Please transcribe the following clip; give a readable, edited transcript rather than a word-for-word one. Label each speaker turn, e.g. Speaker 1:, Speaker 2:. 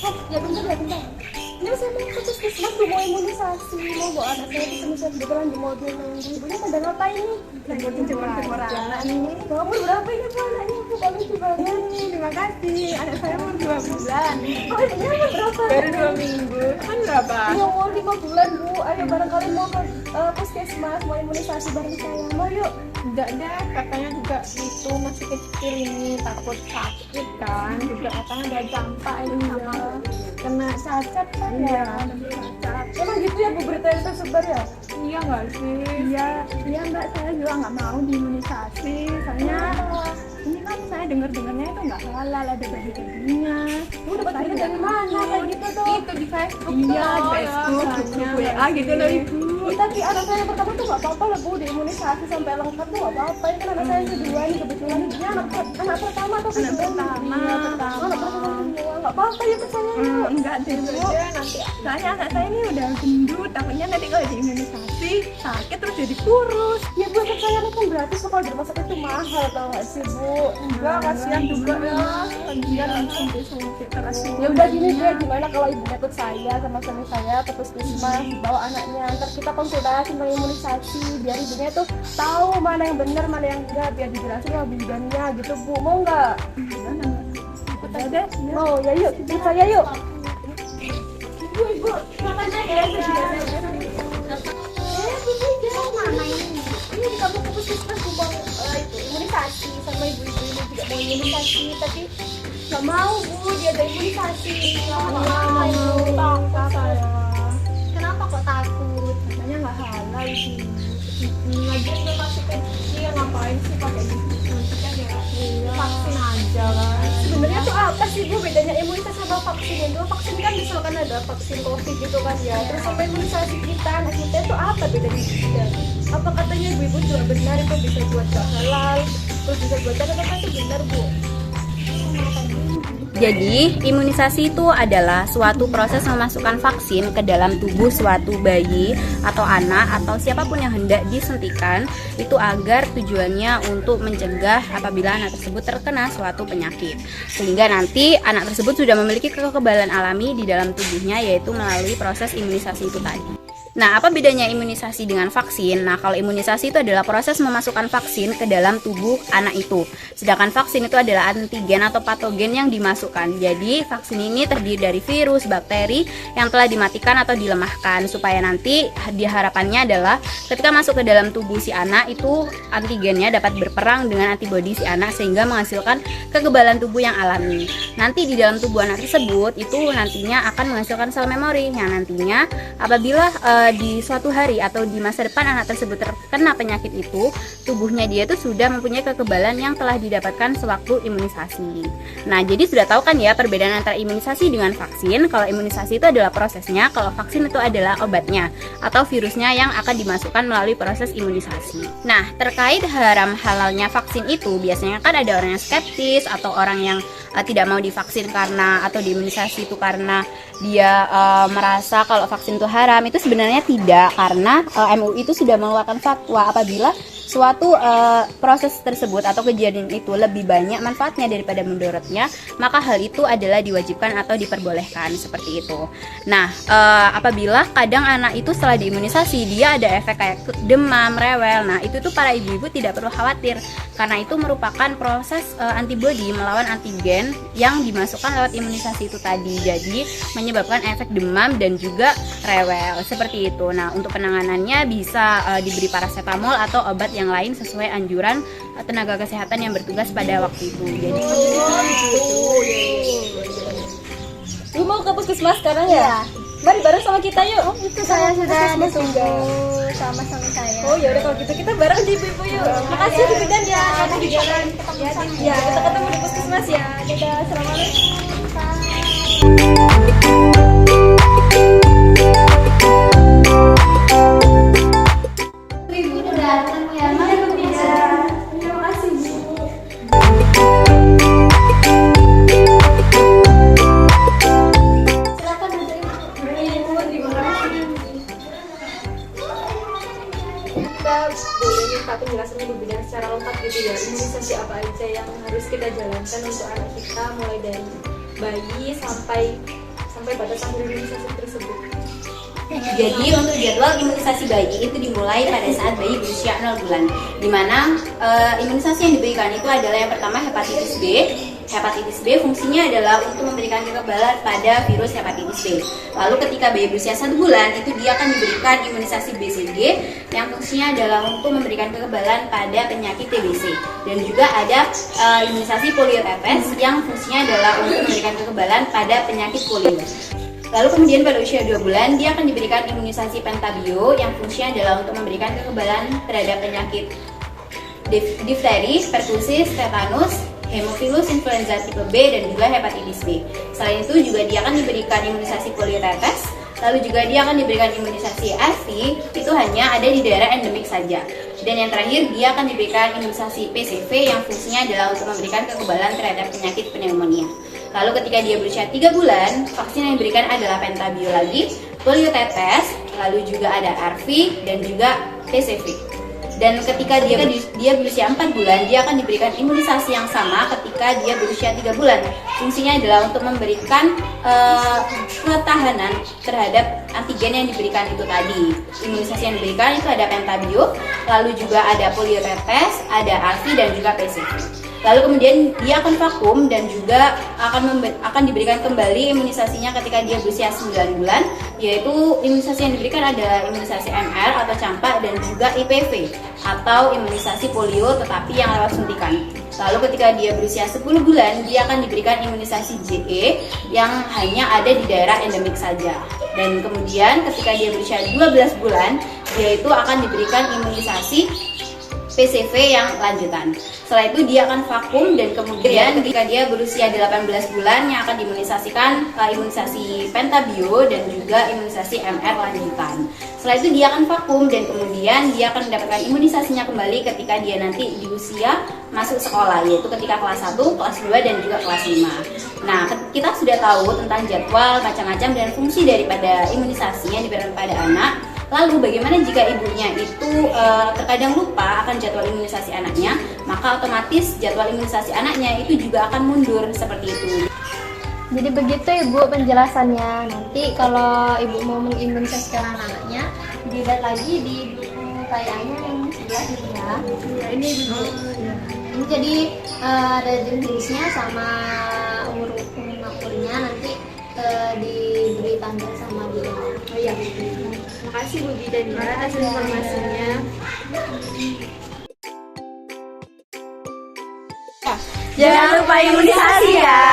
Speaker 1: Ya bentar ya bentar. Ini saya mau ke puskesmas tuh mau imunisasi, mau bawa anak saya ke sini kebetulan di mobil nunggu. Ibunya pada ngapain nih?
Speaker 2: Lagi jemput kekurangan.
Speaker 1: Kamu berapa ini bu anaknya bu? Kok lucu banget.
Speaker 2: Terima kasih. Anak saya umur 2 bulan.
Speaker 1: Oh ini umur berapa?
Speaker 2: Baru 2 minggu. Kan berapa?
Speaker 1: Iya umur 5 bulan bu. Ayo barangkali mau ke puskesmas mau imunisasi bareng saya. Mau yuk.
Speaker 2: Enggak deh, katanya juga itu masih kecil ini takut sakit kan. Juga katanya ada campak ini sama kena cacat kan ya. Cacat.
Speaker 1: Emang gitu ya bu berita yang tersebar ya?
Speaker 2: Iya nggak sih? Iya mbak, saya juga nggak mau diimunisasi. Soalnya ini kan saya dengar-dengarnya itu nggak halal, ada bayi-bayinya.
Speaker 1: Bu dapat berita dari mana kayak gitu tuh?
Speaker 2: Itu di Facebook. Iya, di Facebook, WA gitu loh ibu.
Speaker 1: Tapi anak saya yang pertama tuh nggak apa-apa lah bu, diimunisasi sampai lengkap tuh nggak apa-apa. Ini kan anak saya yang kedua nih kebetulan dia anak pertama atau kedua?
Speaker 2: Anak pertama.
Speaker 1: Anak pertama semua nggak apa-apa ya percaya.
Speaker 2: Enggak deh bu, nanti soalnya anak saya ini udah gendut, takutnya nanti kalau diimunisasi sakit terus jadi kurus.
Speaker 1: Ya bu percaya kan gratis kok, kalau di rumah sakit itu mahal tau nggak sih bu?
Speaker 2: Enggak, kasihan juga ya. Lagian suntik terus.
Speaker 1: Ya udah gini deh, gimana kalau ibunya ikut saya sama suami saya ke puskesmas bawa anaknya, ntar kita konsultasi tentang imunisasi biar ibunya tuh tahu mana yang benar mana yang enggak, biar dijelasin sama bidannya gitu bu. Mau nggak?
Speaker 2: Ikut aja deh.
Speaker 1: Mau ya yuk, ikut saya yuk. Ibu, makan aja ya. Mana ini? Ini kamu ke puskesmas mau itu imunisasi sama ibu-ibu ini juga mau imunisasi tapi nggak mau bu, dia ada imunisasi.
Speaker 2: Takut saya.
Speaker 1: Kenapa kok takut?
Speaker 2: Katanya nggak halal sih. Lagian dia masih kecil, ngapain sih pakai disuntik kan ya? Vaksin aja kan.
Speaker 1: Sebenarnya tuh apa sih bu bedanya imunisasi sama vaksin? Itu vaksin kan misalkan ada vaksin covid gitu kan ya. Terus sama imunisasi kita, anak kita itu apa bedanya? Apa katanya ibu-ibu juga benar itu bisa buat gak halal, terus bisa buat apa itu benar bu?
Speaker 3: Jadi, imunisasi itu adalah suatu proses memasukkan vaksin ke dalam tubuh suatu bayi atau anak atau siapapun yang hendak disuntikan itu agar tujuannya untuk mencegah apabila anak tersebut terkena suatu penyakit. Sehingga nanti anak tersebut sudah memiliki kekebalan alami di dalam tubuhnya yaitu melalui proses imunisasi itu tadi. Nah, apa bedanya imunisasi dengan vaksin? Nah, kalau imunisasi itu adalah proses memasukkan vaksin ke dalam tubuh anak itu. Sedangkan vaksin itu adalah antigen atau patogen yang dimasukkan. Jadi, vaksin ini terdiri dari virus, bakteri yang telah dimatikan atau dilemahkan. Supaya nanti harapannya adalah ketika masuk ke dalam tubuh si anak itu antigennya dapat berperang dengan antibodi si anak sehingga menghasilkan kekebalan tubuh yang alami. Nanti di dalam tubuh anak tersebut itu nantinya akan menghasilkan sel memori yang nantinya apabila di suatu hari atau di masa depan anak tersebut terkena penyakit itu, tubuhnya dia itu sudah mempunyai kekebalan yang telah didapatkan sewaktu imunisasi. Nah, jadi sudah tahu kan ya perbedaan antara imunisasi dengan vaksin. Kalau imunisasi itu adalah prosesnya, kalau vaksin itu adalah obatnya atau virusnya yang akan dimasukkan melalui proses imunisasi. Nah, terkait haram halalnya vaksin itu, biasanya kan ada orang yang skeptis atau orang yang tidak mau divaksin karena atau diimunisasi itu karena dia merasa kalau vaksin itu haram. Itu sebenarnya tidak, karena MUI itu sudah mengeluarkan fatwa apabila suatu proses tersebut atau kejadian itu lebih banyak manfaatnya daripada mudaratnya, maka hal itu adalah diwajibkan atau diperbolehkan seperti itu. Nah, apabila kadang anak itu setelah diimunisasi dia ada efek kayak demam, rewel, nah itu tuh para ibu-ibu tidak perlu khawatir karena itu merupakan proses antibodi melawan antigen yang dimasukkan lewat imunisasi itu tadi. Jadi menyebabkan efek demam dan juga rewel seperti itu. Nah, untuk penanganannya bisa diberi paracetamol atau obat yang lain sesuai anjuran tenaga kesehatan yang bertugas pada waktu itu. Jadi
Speaker 1: Lu mau ke puskesmas sekarang ya? Mari bareng sama kita yuk. Oh, itu
Speaker 4: Saya sudah
Speaker 1: puskesmas
Speaker 4: ditunggu sama suami saya.
Speaker 1: Oh ya udah kalau gitu kita bareng di ibu yuk. Makasih Bu Bidan ya. Ada di jalan. Ya, kita ketemu di puskesmas ya. Dadah, assalamualaikum.
Speaker 4: Ibu udah datang ya, mari Bu Bidan.
Speaker 1: Terima kasih Bu.
Speaker 4: Silakan duduk Ibu.
Speaker 1: Terima kasih. Kita boleh minta penjelasannya Bu Bidan secara lengkap gitu ya. Imunisasi apa aja yang harus kita jalankan untuk anak kita mulai dari bayi sampai sampai batas akhir imunisasi tersebut?
Speaker 3: Jadi untuk jadwal imunisasi bayi itu dimulai pada saat bayi berusia 0 bulan, di mana imunisasi yang diberikan itu adalah yang pertama hepatitis B. Hepatitis B fungsinya adalah untuk memberikan kekebalan pada virus hepatitis B. Lalu ketika bayi berusia 1 bulan itu dia akan diberikan imunisasi BCG yang fungsinya adalah untuk memberikan kekebalan pada penyakit TBC. Dan juga ada imunisasi poliotetes yang fungsinya adalah untuk memberikan kekebalan pada penyakit polio. Lalu kemudian pada usia 2 bulan dia akan diberikan imunisasi pentabio yang fungsinya adalah untuk memberikan kekebalan terhadap penyakit difteri, pertusis, tetanus, hemophilus influenza tipe B dan juga hepatitis B. Selain itu juga dia akan diberikan imunisasi poliotetes, lalu juga dia akan diberikan imunisasi RV, itu hanya ada di daerah endemik saja. Dan yang terakhir dia akan diberikan imunisasi PCV yang fungsinya adalah untuk memberikan kekebalan terhadap penyakit pneumonia. Lalu ketika dia berusia 3 bulan, vaksin yang diberikan adalah pentabio lagi, poliotetes, lalu juga ada RV dan juga PCV. Dan ketika dia berusia 4 bulan, dia akan diberikan imunisasi yang sama ketika dia berusia 3 bulan. Fungsinya adalah untuk memberikan ketahanan terhadap antigen yang diberikan itu tadi. Imunisasi yang diberikan itu ada pentabio, lalu juga ada poliotetes, ada RV dan juga PCV. Lalu kemudian dia akan vakum dan juga akan diberikan kembali imunisasinya ketika dia berusia 9 bulan, yaitu imunisasi yang diberikan adalah imunisasi MR atau campak dan juga IPV atau imunisasi polio tetapi yang lewat suntikan. Lalu ketika dia berusia 10 bulan, dia akan diberikan imunisasi JE yang hanya ada di daerah endemik saja. Dan kemudian ketika dia berusia 12 bulan, dia itu akan diberikan imunisasi PCV yang lanjutan. Setelah itu dia akan vakum dan kemudian ketika dia berusia 18 bulan yang akan diimunisasikan imunisasi pentabio dan juga imunisasi MR lanjutan. Setelah itu dia akan vakum dan kemudian dia akan mendapatkan imunisasinya kembali ketika dia nanti di usia masuk sekolah, yaitu ketika kelas 1, kelas 2 dan juga kelas 5. Nah, kita sudah tahu tentang jadwal, macam-macam dan fungsi daripada imunisasi yang diberikan pada anak. Lalu bagaimana jika ibunya itu terkadang lupa akan jadwal imunisasi anaknya, maka otomatis jadwal imunisasi anaknya itu juga akan mundur seperti itu.
Speaker 2: Jadi begitu Ibu penjelasannya. Nanti kalau Ibu mau mengimunisasikan anaknya, dilihat lagi di buku kayaknya yang sebelah ini ya.
Speaker 1: Ya, ini Ibu.
Speaker 2: Ini jadi ada jenisnya sama umurnya nanti diberi tanda sama dia.
Speaker 1: Oh iya. Makasih Bu Bidan ya atas informasinya.
Speaker 3: Jangan lupa imunisasi ya.